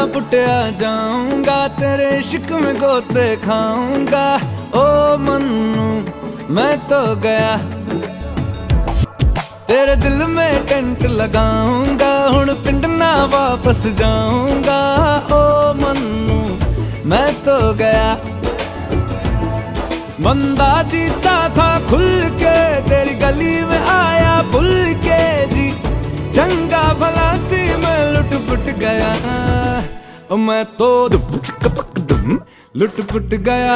पुटिया जाऊंगा, तेरे इश्क में गोते खाऊंगा। ओ मन्नू मैं तो गया, तेरे दिल में टेंट लगाऊंगा, हुण पिंड ना वापस जाऊंगा। ओ मन्नू मैं तो गया। बंदा जीता था खुल के, तेरी गली में आया भूल के जी। चंगा भला सी मैं लुट पुट गया, मैं तो लुट पुट गया।